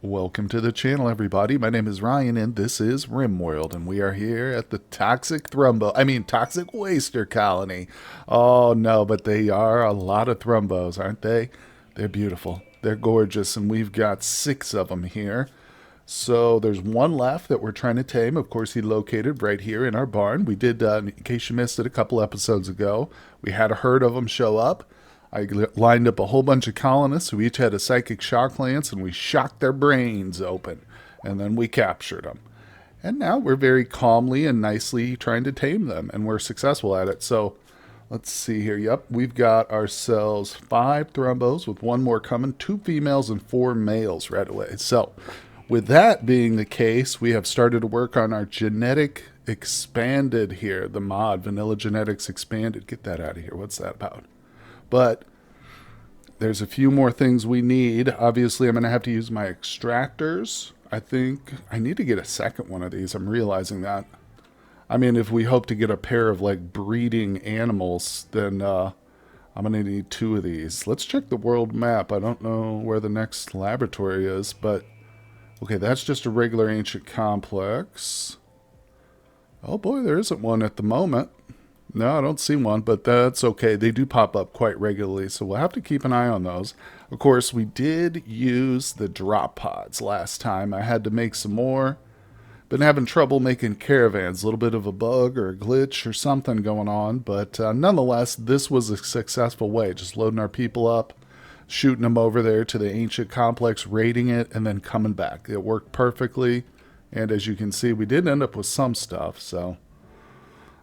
Welcome to the channel, everybody. My name is Ryan, and this is RimWorld, and we are here at the Toxic Waster Colony. Oh, no, but they are a lot of thrumbos, aren't they? They're beautiful. They're gorgeous, and we've got 6 of them here. So there's one left that we're trying to tame. Of course, he located right here in our barn. We did, in case you missed it a couple episodes ago, we had a herd of them show up. I lined up a whole bunch of colonists who each had a psychic shock lance, and we shocked their brains open. And then we captured them. And now we're very calmly and nicely trying to tame them, and we're successful at it. So let's see here. Yep, we've got ourselves 5 thrumbos with 1 more coming, 2 females and 4 males right away. So with that being the case, we have started to work on our genetic expanded here, the mod, Vanilla Genetics Expanded. Get that out of here. What's that about? But there's a few more things we need. Obviously, I'm going to have to use my extractors. I think I need to get a second one of these. I'm realizing that. I mean, if we hope to get a pair of, like, breeding animals, then I'm going to need 2 of these. Let's check the world map. I don't know where the next laboratory is, but... Okay, that's just a regular ancient complex. Oh boy, there isn't one at the moment. No, I don't see one, but that's okay. They do pop up quite regularly, so we'll have to keep an eye on those. Of course, we did use the drop pods last time. I had to make some more. Been having trouble making caravans. A little bit of a bug or a glitch or something going on, but nonetheless, this was a successful way. Just loading our people up, shooting them over there to the ancient complex, raiding it, and then coming back. It worked perfectly, and as you can see, we did end up with some stuff, so...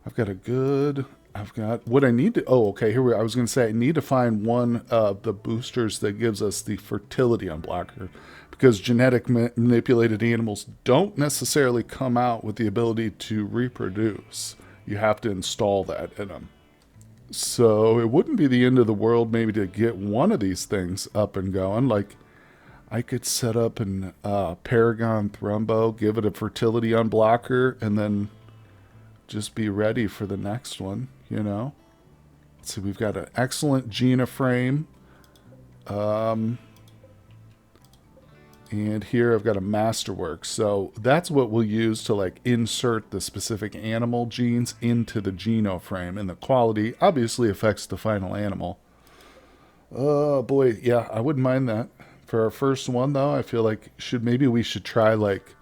I've got what I need to, okay, I was going to say I need to find one of the boosters that gives us the fertility unblocker, because genetic manipulated animals don't necessarily come out with the ability to reproduce. You have to install that in them. So it wouldn't be the end of the world maybe to get one of these things up and going. Like, I could set up an Paragon Thrumbo, give it a fertility unblocker, and then just be ready for the next one, you know. Let's see, we've got an excellent Gena frame. And here I've got a Masterwork. So that's what we'll use to, like, insert the specific animal genes into the Geno frame. And the quality obviously affects the final animal. Oh boy, yeah, I wouldn't mind that. For our first one though, I feel like we should try, like,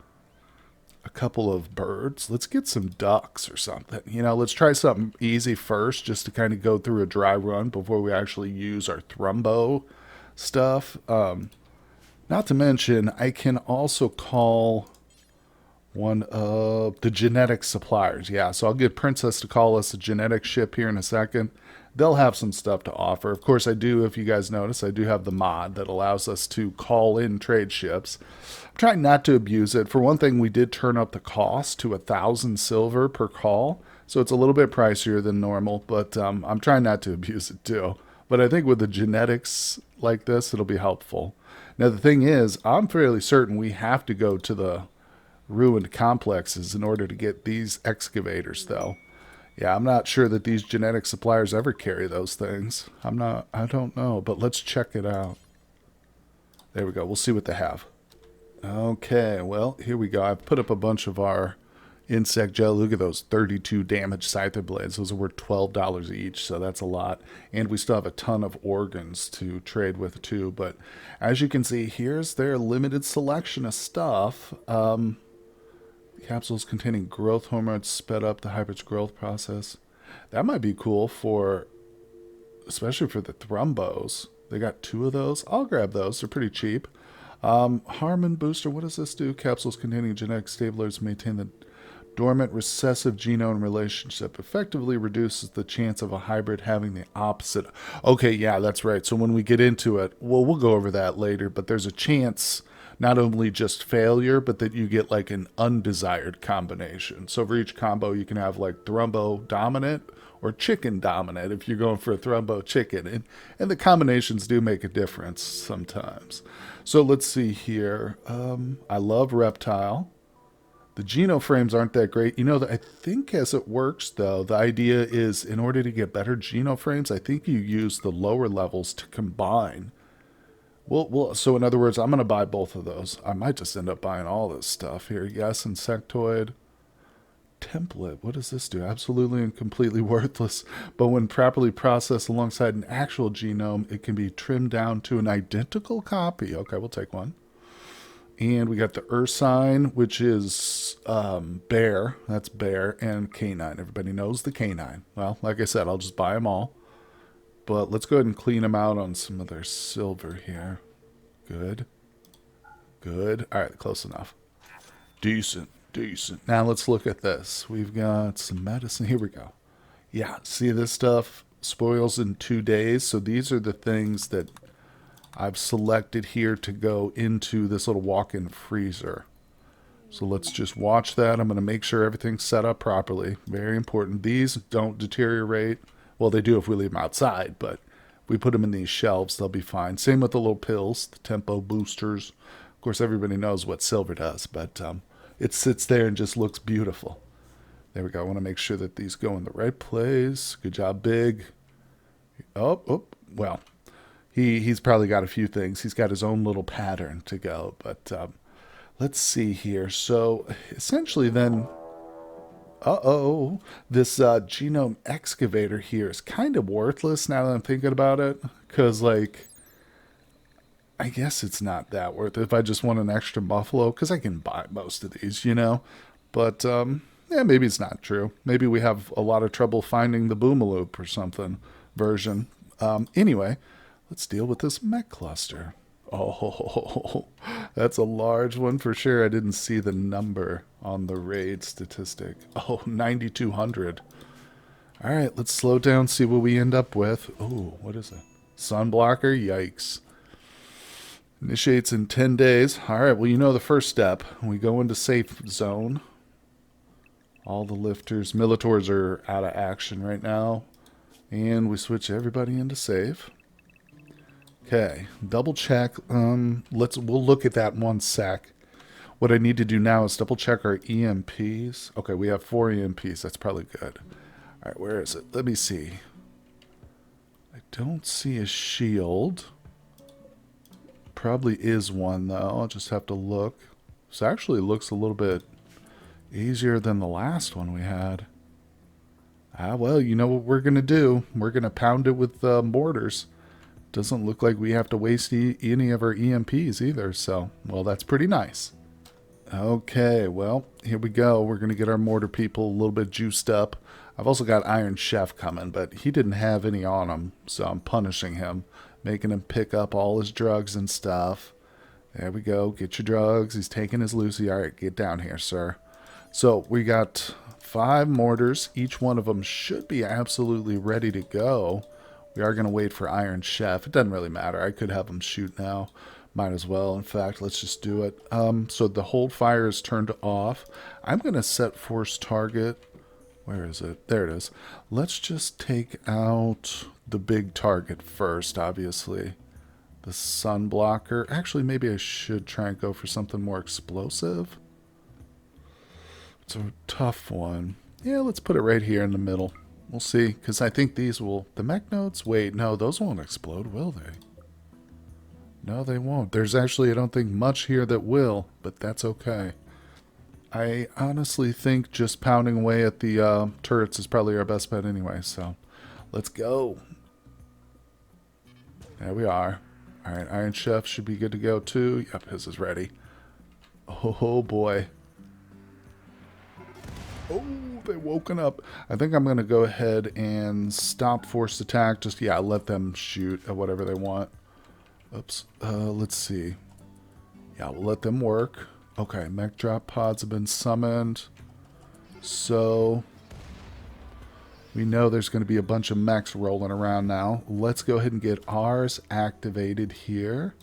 a couple of birds. Let's get some ducks or something. You know, let's try something easy first, just to kind of go through a dry run before we actually use our Thrumbo stuff. Not to mention, I can also call one of the genetic suppliers. Yeah, so I'll get Princess to call us a genetic ship here in a second. They'll have some stuff to offer. Of course, I do, if you guys notice, I do have the mod that allows us to call in trade ships. I'm trying not to abuse it. For one thing, we did turn up the cost to 1,000 silver per call, so it's a little bit pricier than normal, but I'm trying not to abuse it too. But I think with the genetics like this, it'll be helpful. Now, the thing is, I'm fairly certain we have to go to the ruined complexes in order to get these excavators, though. Yeah, I'm not sure that these genetic suppliers ever carry those things. I don't know, but let's check it out. There we go. We'll see what they have. Okay, well, here we go. I've put up a bunch of our insect gel. Look at those 32 damage scyther blades. Those are worth $12 each, so that's a lot. And we still have a ton of organs to trade with too. But as you can see, here's their limited selection of stuff. Capsules containing growth hormones sped up the hybrid's growth process. That might be cool especially for the thrumbos. They got 2 of those. I'll grab those. They're pretty cheap. Harmon booster. What does this do? Capsules containing genetic stabilizers maintain the dormant recessive genome relationship. Effectively reduces the chance of a hybrid having the opposite. Okay, yeah, that's right. So when we get into it, we'll go over that later, but there's a chance not only just failure, but that you get like an undesired combination. So for each combo, you can have like Thrumbo dominant or chicken dominant if you're going for a Thrumbo chicken. And the combinations do make a difference sometimes. So let's see here. I love reptile. The Geno frames aren't that great. You know, I think as it works, though, the idea is in order to get better Geno frames, I think you use the lower levels to combine So in other words, I'm going to buy both of those. I might just end up buying all this stuff here. Yes, insectoid. Template. What does this do? Absolutely and completely worthless. But when properly processed alongside an actual genome, it can be trimmed down to an identical copy. Okay, we'll take one. And we got the ursine, which is bear. That's bear. And canine. Everybody knows the canine. Well, like I said, I'll just buy them all. But let's go ahead and clean them out on some of their silver here. Good. Good. All right, close enough. Decent. Decent. Now let's look at this. We've got some medicine. Here we go. Yeah, see this stuff spoils in 2 days. So these are the things that I've selected here to go into this little walk-in freezer. So let's just watch that. I'm going to make sure everything's set up properly. Very important. These don't deteriorate. Well, they do if we leave them outside, but if we put them in these shelves, they'll be fine. Same with the little pills, the tempo boosters. Of course, everybody knows what silver does, but it sits there and just looks beautiful. There we go. I want to make sure that these go in the right place. Good job, Big. Well, he's probably got a few things. He's got his own little pattern to go, but let's see here. So essentially then, this genome excavator here is kind of worthless now that I'm thinking about it, because like, I guess it's not that worth it if I just want an extra buffalo, because I can buy most of these, you know. But, yeah, maybe it's not true. Maybe we have a lot of trouble finding the Boomaloop or something version. Anyway, let's deal with this mech cluster. Oh, that's a large one for sure. I didn't see the number on the raid statistic. Oh, 9,200. All right, let's slow down, see what we end up with. Oh, what is it? Sunblocker? Yikes. Initiates in 10 days. All right, well, you know the first step. We go into safe zone. All the lifters, Militors are out of action right now. And we switch everybody into safe. Okay, double check. We'll look at that in 1 sec. What I need to do now is double check our EMPs. Okay, we have 4 EMPs. That's probably good. All right, where is it? Let me see. I don't see a shield. Probably is one, though. I'll just have to look. This actually looks a little bit easier than the last one we had. Well, you know what we're going to do. We're going to pound it with mortars. Doesn't look like we have to waste any of our EMPs either, so, well, that's pretty nice. Okay, well, here we go. We're going to get our mortar people a little bit juiced up. I've also got Iron Chef coming, but he didn't have any on him, so I'm punishing him. Making him pick up all his drugs and stuff. There we go. Get your drugs. He's taking his Lucy. All right, get down here, sir. So we got 5 mortars. Each one of them should be absolutely ready to go. We are going to wait for Iron Chef. It doesn't really matter. I could have him shoot now. Might as well. In fact, let's just do it. So the hold fire is turned off. I'm going to set force target. Where is it? There it is. Let's just take out the big target first, obviously. The sun blocker. Actually, maybe I should try and go for something more explosive. It's a tough one. Yeah, let's put it right here in the middle. We'll see, because I think these will... The mech notes? Wait, no, those won't explode, will they? No, they won't. There's actually, I don't think, much here that will, but that's okay. I honestly think just pounding away at the turrets is probably our best bet anyway, so let's go. There we are. All right, Iron Chef should be good to go too. Yep, his is ready. Oh boy. Oh, they're woken up. I think I'm going to go ahead and stop forced attack. Just, yeah, let them shoot at whatever they want. Oops. Let's see. Yeah, we'll let them work. Okay, mech drop pods have been summoned. So we know there's going to be a bunch of mechs rolling around now. Let's go ahead and get ours activated here.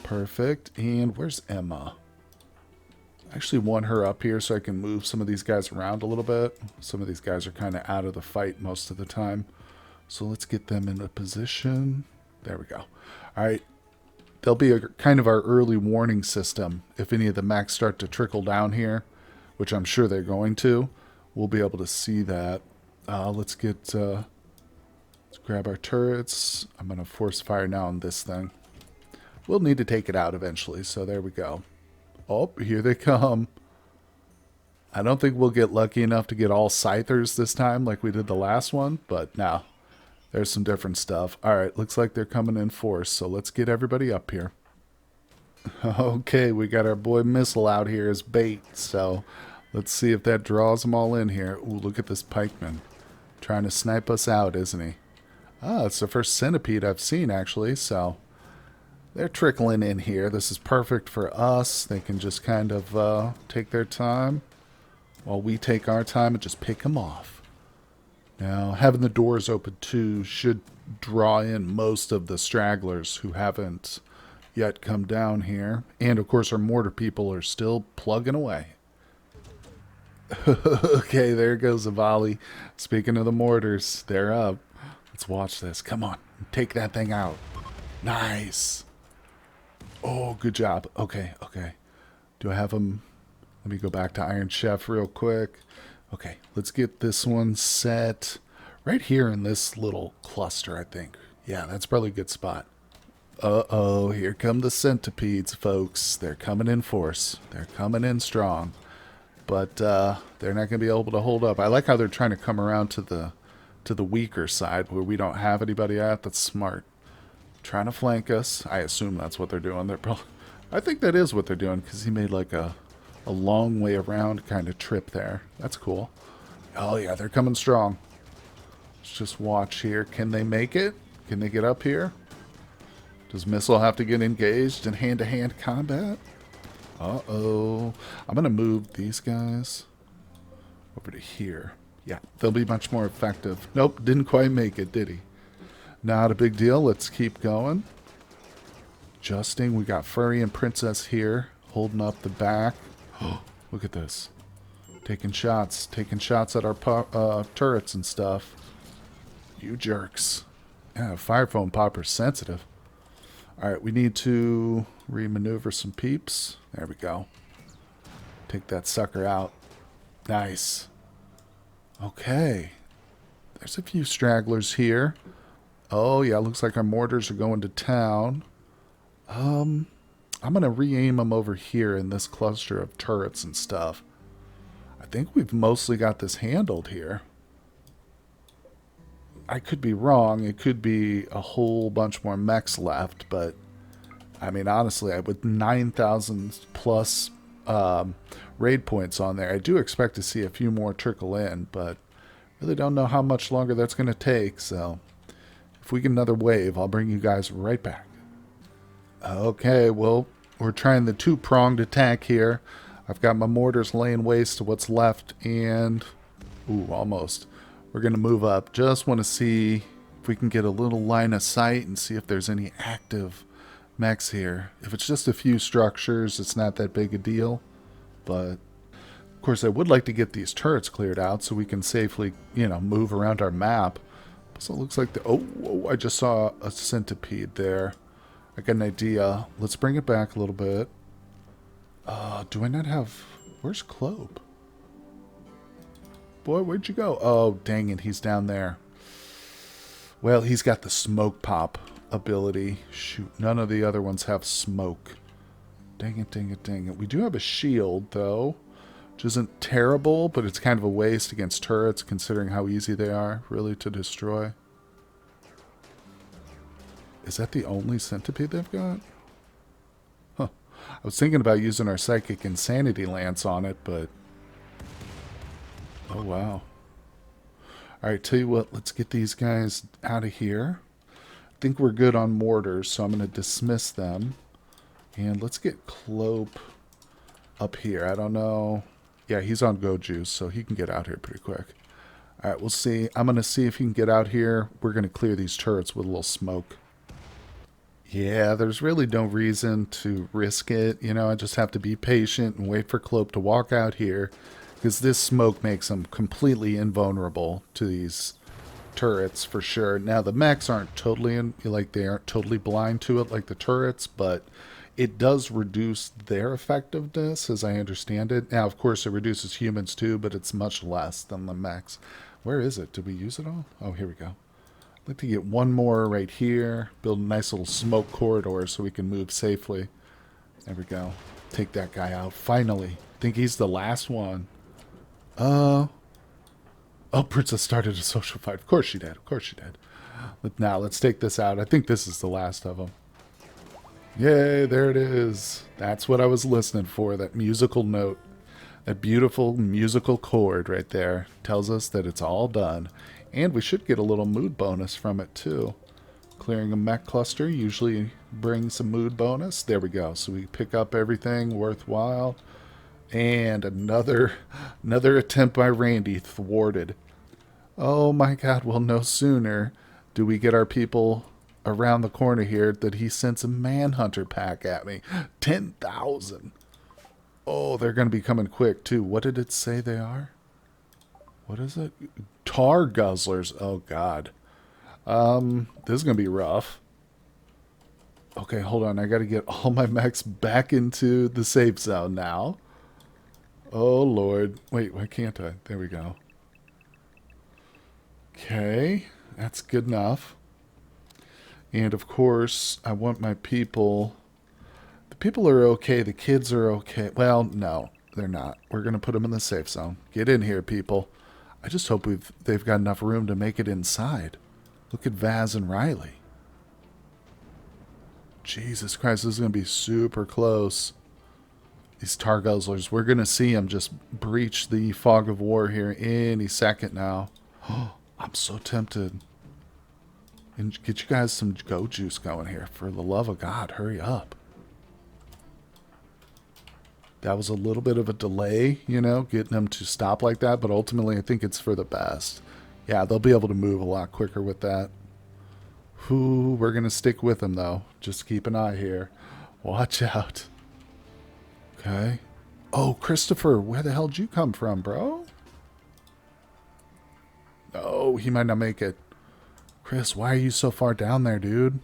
Perfect. And where's Emma? I actually want her up here so I can move some of these guys around a little bit. Some of these guys are kind of out of the fight most of the time. So let's get them in a position. There we go. All right. There'll be a kind of our early warning system if any of the mechs start to trickle down here, which I'm sure they're going to. We'll be able to see that. Let's grab our turrets. I'm going to force fire now on this thing. we'll need to take it out eventually. So there we go. Oh, here they come. I don't think we'll get lucky enough to get all scythers this time like we did the last one, but now there's some different stuff. All right, looks like they're coming in force, so let's get everybody up here. Okay, we got our boy Missile out here as bait, so let's see if that draws them all in here. Ooh, look at this pikeman. Trying to snipe us out, isn't he? Ah, it's the first centipede I've seen, actually, so they're trickling in here. This is perfect for us. They can just kind of take their time while we take our time and just pick them off. Now, having the doors open too should draw in most of the stragglers who haven't yet come down here. And, of course, our mortar people are still plugging away. Okay, there goes a volley. Speaking of the mortars, they're up. Let's watch this. Come on. Take that thing out. Nice. Oh, good job. Okay, okay. Do I have them? Let me go back to Iron Chef real quick. Okay, let's get this one set right here in this little cluster, I think. Yeah, that's probably a good spot. Uh-oh, here come the centipedes, folks. They're coming in force. They're coming in strong. But they're not going to be able to hold up. I like how they're trying to come around to the weaker side where we don't have anybody at. That's smart. Trying to flank us. I assume that's what they're doing. I think that is what they're doing because he made like a long way around kind of trip there. That's cool. Oh yeah, they're coming strong. Let's just watch here. Can they make it? Can they get up here? Does Missile have to get engaged in hand-to-hand combat? Uh-oh. I'm going to move these guys over to here. Yeah, they'll be much more effective. Nope, didn't quite make it, did he? Not a big deal. Let's keep going. Adjusting. We got Furry and Princess here, holding up the back. Oh, look at this. Taking shots at our turrets and stuff. You jerks. Yeah, fire foam popper's sensitive. Alright, we need to remaneuver some peeps. There we go. Take that sucker out. Nice. Okay. There's a few stragglers here. Oh, yeah, looks like our mortars are going to town. I'm going to re-aim them over here in this cluster of turrets and stuff. I think we've mostly got this handled here. I could be wrong. It could be a whole bunch more mechs left, but I mean, honestly, with 9,000 plus raid points on there, I do expect to see a few more trickle in, but really don't know how much longer that's going to take, so if we get another wave, I'll bring you guys right back. Okay, well, we're trying the two-pronged attack here. I've got my mortars laying waste to what's left, and ooh, almost. We're going to move up. Just want to see if we can get a little line of sight and see if there's any active mechs here. If it's just a few structures, it's not that big a deal. But, of course, I would like to get these turrets cleared out so we can safely, move around our map. So it looks like oh, I just saw a centipede there. I got an idea. Let's bring it back a little bit. Do I not have... Where's Clobe? Boy, where'd you go? Oh, dang it. He's down there. Well, he's got the smoke pop ability. Shoot, none of the other ones have smoke. Dang it, dang it, dang it. We do have a shield, though, which isn't terrible, but it's kind of a waste against turrets, considering how easy they are, really, to destroy. Is that the only centipede they've got? Huh. I was thinking about using our Psychic Insanity Lance on it, but... Oh, wow. Alright, tell you what, let's get these guys out of here. I think we're good on mortars, so I'm going to dismiss them. And let's get Clope up here. I don't know. Yeah, he's on Go Juice, so he can get out here pretty quick. Alright, we'll see. I'm going to see if he can get out here. We're going to clear these turrets with a little smoke. Yeah, there's really no reason to risk it. I just have to be patient and wait for Clope to walk out here. Because this smoke makes them completely invulnerable to these turrets for sure. Now the mechs aren't totally they aren't totally blind to it like the turrets, but it does reduce their effectiveness as I understand it. Now of course it reduces humans too, but it's much less than the mechs. Where is it? Did we use it all? Oh, here we go. I'd like to get one more right here. Build a nice little smoke corridor so we can move safely. There we go. Take that guy out. Finally. Think he's the last one. Oh, Princess started a social fight. Of course she did. Of course she did. Now, let's take this out. I think this is the last of them. Yay, there it is. That's what I was listening for, that musical note. That beautiful musical chord right there tells us that it's all done. And we should get a little mood bonus from it, too. Clearing a mech cluster usually brings a mood bonus. There we go. So we pick up everything worthwhile. And another attempt by Randy thwarted. Oh my god, well, no sooner do we get our people around the corner here that he sends a manhunter pack at me. 10,000. Oh, they're going to be coming quick, too. What did it say they are? What is it? Tar Guzzlers. Oh, God. This is going to be rough. Okay, hold on. I got to get all my mechs back into the safe zone now. Oh, Lord. Wait, why can't I? There we go. Okay, that's good enough. And, of course, I want my people... The people are okay. The kids are okay. Well, no, they're not. We're going to put them in the safe zone. Get in here, people. I just hope they've got enough room to make it inside. Look at Vaz and Riley. Jesus Christ, this is going to be super close. These tar guzzlers, we're going to see them just breach the fog of war here any second now. Oh, I'm so tempted. And get you guys some go juice going here. For the love of God, hurry up. That was a little bit of a delay, you know, getting them to stop like that. But ultimately, I think it's for the best. Yeah, they'll be able to move a lot quicker with that. Whew, we're going to stick with them, though. Just keep an eye here. Watch out. Okay. Oh, Christopher, where the hell did you come from, bro? Oh, he might not make it. Chris, why are you so far down there, dude?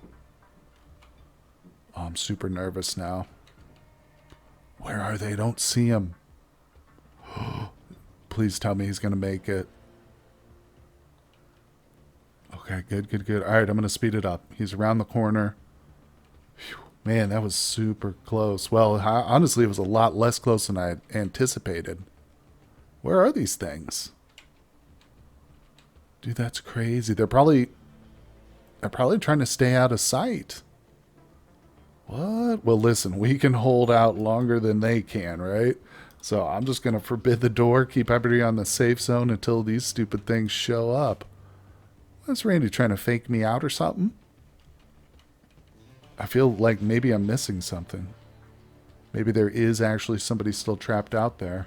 Oh, I'm super nervous now. Where are they? Don't see him. Please tell me he's going to make it. Okay, good, good, good. All right, I'm going to speed it up. He's around the corner. Whew, man, that was super close. Well, honestly, it was a lot less close than I anticipated. Where are these things? Dude, that's crazy. They're probably trying to stay out of sight. What? Well, listen, we can hold out longer than they can, right? So I'm just going to forbid the door, keep everybody on the safe zone until these stupid things show up. Is Randy trying to fake me out or something? I feel like maybe I'm missing something. Maybe there is actually somebody still trapped out there.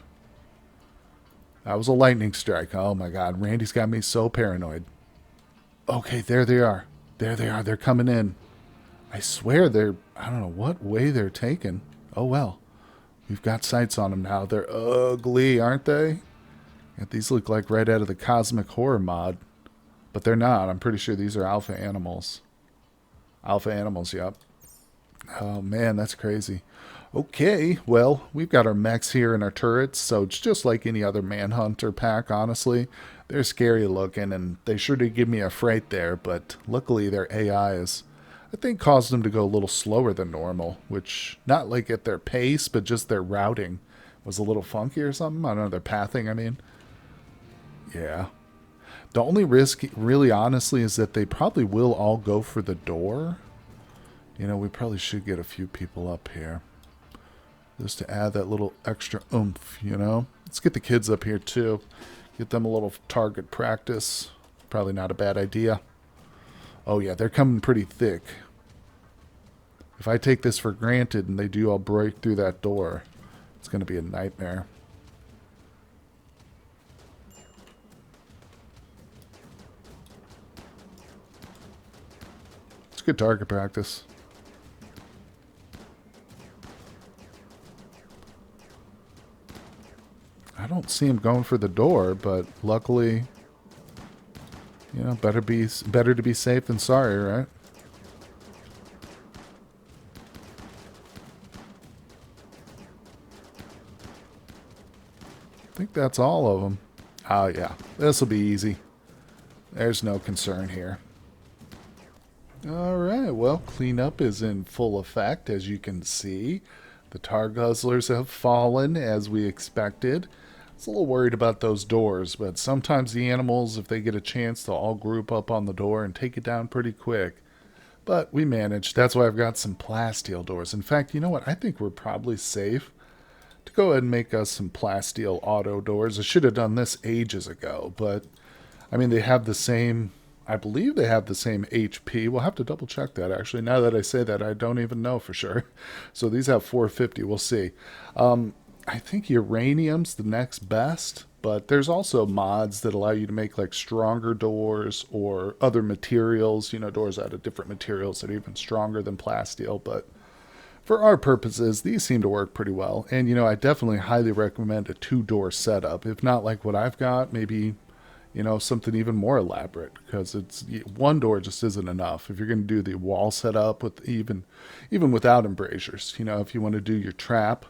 That was a lightning strike. Oh my god, Randy's got me so paranoid. Okay, there they are. There they are. They're coming in. I swear they're... I don't know what way they're taking. Oh well. We've got sights on them now. They're ugly, aren't they? And these look like right out of the Cosmic Horror mod. But they're not. I'm pretty sure these are alpha animals. Alpha animals, yep. Oh man, that's crazy. Okay, well, we've got our mechs here and our turrets, so it's just like any other Manhunter pack, honestly. They're scary looking, and they sure did give me a fright there, but luckily their AIs, I think, caused them to go a little slower than normal, which, not like at their pace, but just their routing was a little funky or something. I don't know, their pathing, I mean. Yeah. The only risk, really honestly, is that they probably will all go for the door. You know, we probably should get a few people up here. Just to add that little extra oomph, you know? Let's get the kids up here, too. Get them a little target practice. Probably not a bad idea. Oh, yeah, they're coming pretty thick. If I take this for granted and they do all break through that door, it's going to be a nightmare. It's good target practice. I don't see him going for the door, but luckily, you know, better to be safe than sorry, right? I think that's all of them. Oh yeah, this will be easy. There's no concern here. All right, well, cleanup is in full effect, as you can see. The tar guzzlers have fallen, as we expected. I was a little worried about those doors, but sometimes the animals, if they get a chance, they'll all group up on the door and take it down pretty quick. But we managed. That's why I've got some plasteel doors. In fact, you know what? I think we're probably safe to go ahead and make us some plasteel auto doors. I should have done this ages ago, but I mean, they have the same, I believe they have the same HP. We'll have to double check that actually. Now that I say that, I don't even know for sure. So these have 450. We'll see. I think uranium's the next best, but there's also mods that allow you to make like stronger doors or other materials, doors out of different materials that are even stronger than plasteel. But for our purposes, these seem to work pretty well. And, I definitely highly recommend a two-door setup. If not like what I've got, maybe something even more elaborate, because it's one door just isn't enough. If you're going to do the wall setup with even without embrasures, if you want to do your trap,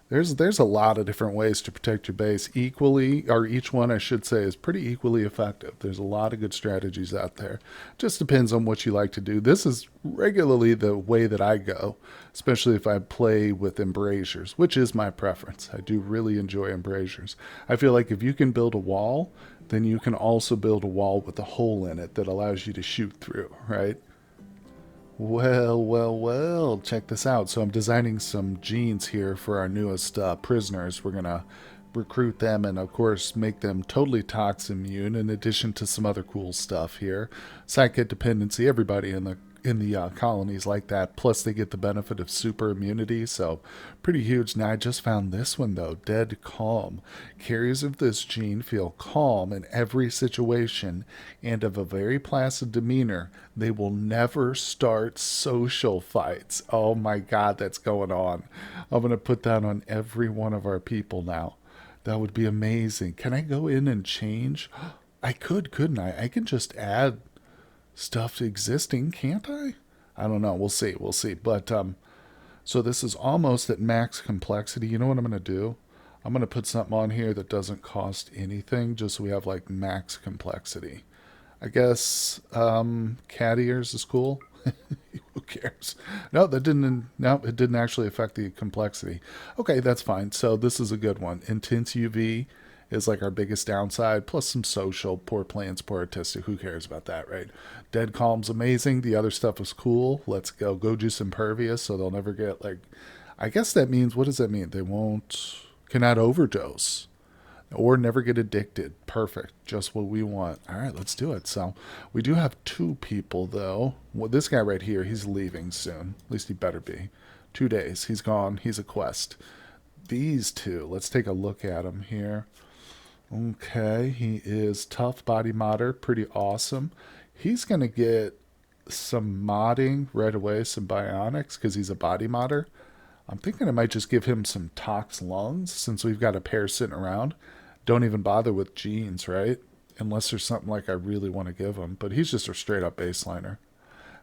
there's a lot of different ways to protect your base equally, or each one I should say is pretty equally effective. There's a lot of good strategies out there. Just depends on what you like to do. This is regularly the way that I go, especially if I play with embrasures, which is my preference. I do really enjoy embrasures. I feel like if you can build a wall, then you can also build a wall with a hole in it that allows you to shoot through, right? Well, well, well, check this out. So I'm designing some genes here for our newest prisoners. We're going to recruit them and, of course, make them totally tox immune, in addition to some other cool stuff here. Psychite dependency, everybody in the colonies like that. Plus, they get the benefit of super immunity, so pretty huge. Now, I just found this one, though, dead calm. Carriers of this gene feel calm in every situation and of a very placid demeanor. They will never start social fights. Oh my god, that's going on. I'm going to put that on every one of our people now. That would be amazing. Can I go in and change? I could, couldn't I? I can just add stuff existing, can't I? I don't know. We'll see. We'll see. But so this is almost at max complexity. You know what I'm going to do? I'm going to put something on here that doesn't cost anything, just so we have like max complexity. I guess cat ears is cool. Who cares? No, that didn't. No, it didn't actually affect the complexity. Okay, that's fine. So this is a good one. Intense UV is like our biggest downside, plus some social, poor plants, poor artistic. Who cares about that, right? Dead calm's amazing. The other stuff is cool. Let's go. Go juice impervious, so they'll never get like. I guess that means, what does that mean? They cannot overdose or never get addicted. Perfect. Just what we want. All right, let's do it. So we do have two people, though. Well, this guy right here, he's leaving soon. At least he better be. 2 days. He's gone. He's a quest. These two, let's take a look at him here. Okay, he is tough body modder. Pretty awesome. He's going to get some modding right away, some bionics, because he's a body modder. I'm thinking I might just give him some tox lungs, since we've got a pair sitting around. Don't even bother with genes, right? Unless there's something like I really want to give him. But he's just a straight up baseliner.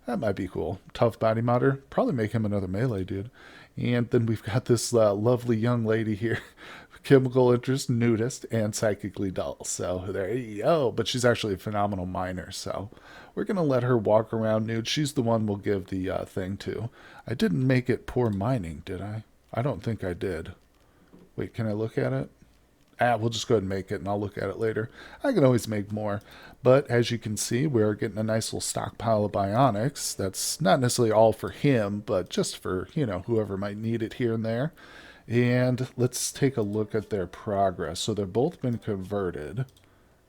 That might be cool. Tough body modder. Probably make him another melee dude. And then we've got this lovely young lady here. Chemical interest, nudist, and psychically dull. So there you go. But she's actually a phenomenal miner. So we're going to let her walk around nude. She's the one we'll give the thing to. I didn't make it poor mining, did I? I don't think I did. Wait, can I look at it? We'll just go ahead and make it, and I'll look at it later. I can always make more. But as you can see, we're getting a nice little stockpile of bionics. That's not necessarily all for him, but just for, whoever might need it here and there. And let's take a look at their progress. So they've both been converted.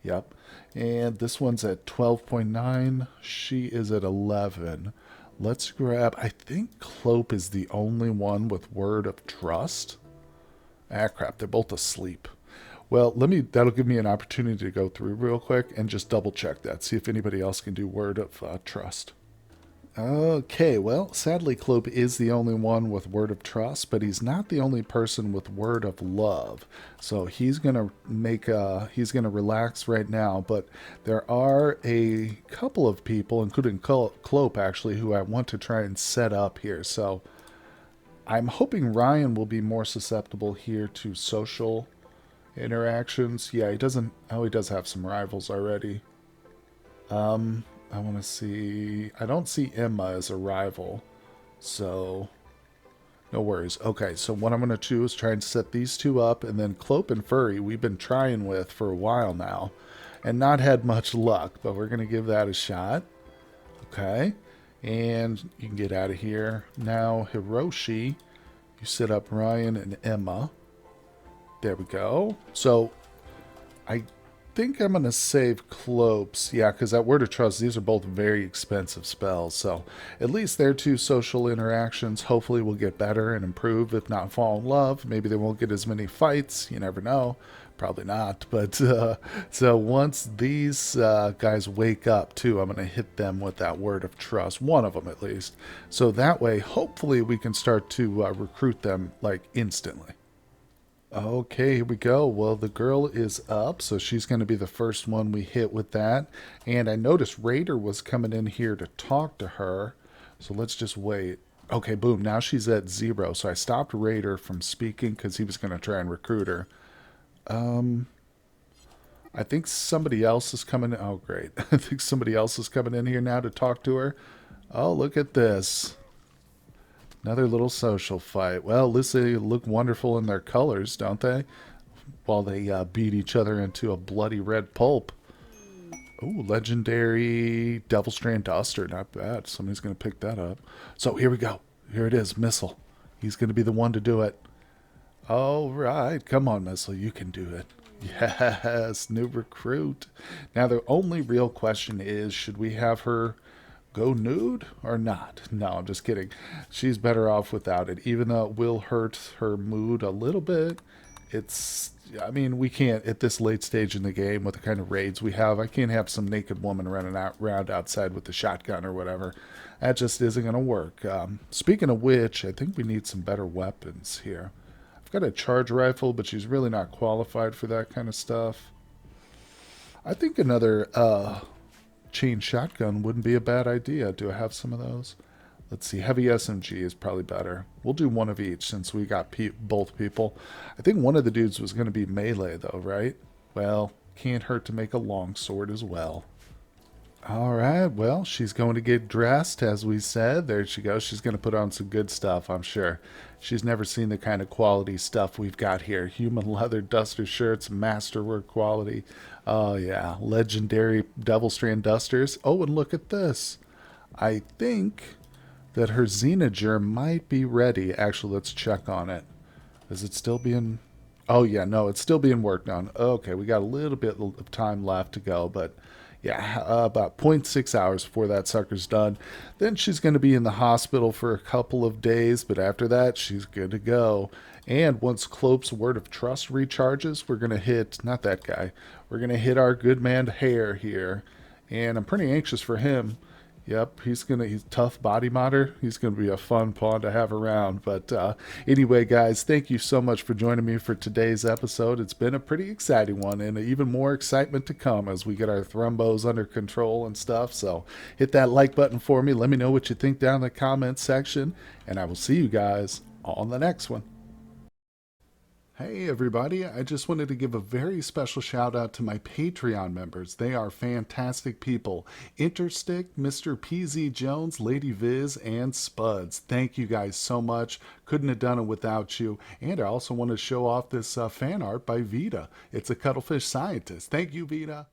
Yep. And this one's at 12.9. She is at 11. Let's grab, I think Clope is the only one with Word of Trust. Ah, crap. They're both asleep. Well, that'll give me an opportunity to go through real quick and just double check that. See if anybody else can do Word of Trust. Okay, well, sadly, Clope is the only one with Word of Trust, but he's not the only person with Word of Love. So he's gonna relax right now. But there are a couple of people, including Clope actually, who I want to try and set up here. So I'm hoping Ryan will be more susceptible here to social interactions. Yeah, he doesn't. Oh, he does have some rivals already. I want to see. I don't see Emma as a rival, so no worries. Okay, so what I'm going to do is try and set these two up, and then Clope and Furry we've been trying with for a while now, and not had much luck, but we're going to give that a shot. Okay, and you can get out of here. Now, Hiroshi, you set up Ryan and Emma. There we go. So, I think I'm going to save Clopes. Yeah, because that Word of Trust, these are both very expensive spells. So, at least their two social interactions hopefully will get better and improve, if not fall in love. Maybe they won't get as many fights. You never know. Probably not. But, so once these guys wake up, too, I'm going to hit them with that Word of Trust. One of them, at least. So that way, hopefully, we can start to recruit them, like, instantly. Okay, here we go. Well, the girl is up, so she's going to be the first one we hit with that. And I noticed Raider was coming in here to talk to her, so let's just wait. Okay, boom, now she's at 0, so I stopped Raider from speaking because he was going to try and recruit her. I think somebody else is coming in. Oh, great. I think somebody else is coming in here now to talk to her. Oh, look at this. Another little social fight. Well, at least they look wonderful in their colors, don't they? While they beat each other into a bloody red pulp. Oh, legendary Devil Strand Duster. Not bad. Somebody's going to pick that up. So here we go. Here it is, Missile. He's going to be the one to do it. All right. Come on, Missile. You can do it. Yes, new recruit. Now, the only real question is, should we have her go nude or not? No, I'm just kidding. She's better off without it, even though it will hurt her mood a little bit. I mean, we can't, at this late stage in the game, with the kind of raids we have, I can't have some naked woman running around outside with the shotgun or whatever. That just isn't going to work. Speaking of which, I think we need some better weapons here. I've got a charge rifle, but she's really not qualified for that kind of stuff. I think another, chain shotgun wouldn't be a bad idea. Do I have some of those? Let's see. Heavy SMG is probably better. We'll do one of each since we got both people. I think one of the dudes was going to be melee though, right? Well, can't hurt to make a long sword as well. All right. Well, she's going to get dressed, as we said. There she goes. She's going to put on some good stuff, I'm sure. She's never seen the kind of quality stuff we've got here. Human leather duster shirts, masterwork quality. Oh, yeah. Legendary Devil Strand dusters. Oh, and look at this. I think that her Xenoger might be ready. Actually, let's check on it. Is it still being... Oh, yeah. No, it's still being worked on. Okay, we got a little bit of time left to go, but... Yeah, about 0.6 hours before that sucker's done. Then she's going to be in the hospital for a couple of days, but after that, she's good to go. And once Clope's Word of Trust recharges, we're going to hit, not that guy, we're going to hit our good man Hare here. And I'm pretty anxious for him. Yep, he's tough body modder. He's gonna be a fun pawn to have around. But anyway, guys, thank you so much for joining me for today's episode. It's been a pretty exciting one, and even more excitement to come as we get our thrombos under control and stuff. So hit that like button for me. Let me know what you think down in the comments section, and I will see you guys on the next one. Hey everybody, I just wanted to give a very special shout out to my Patreon members. They are fantastic people. Interstick, Mr. PZ Jones, Lady Viz, and Spuds. Thank you guys so much. Couldn't have done it without you. And I also want to show off this fan art by Vita. It's a cuttlefish scientist. Thank you, Vita.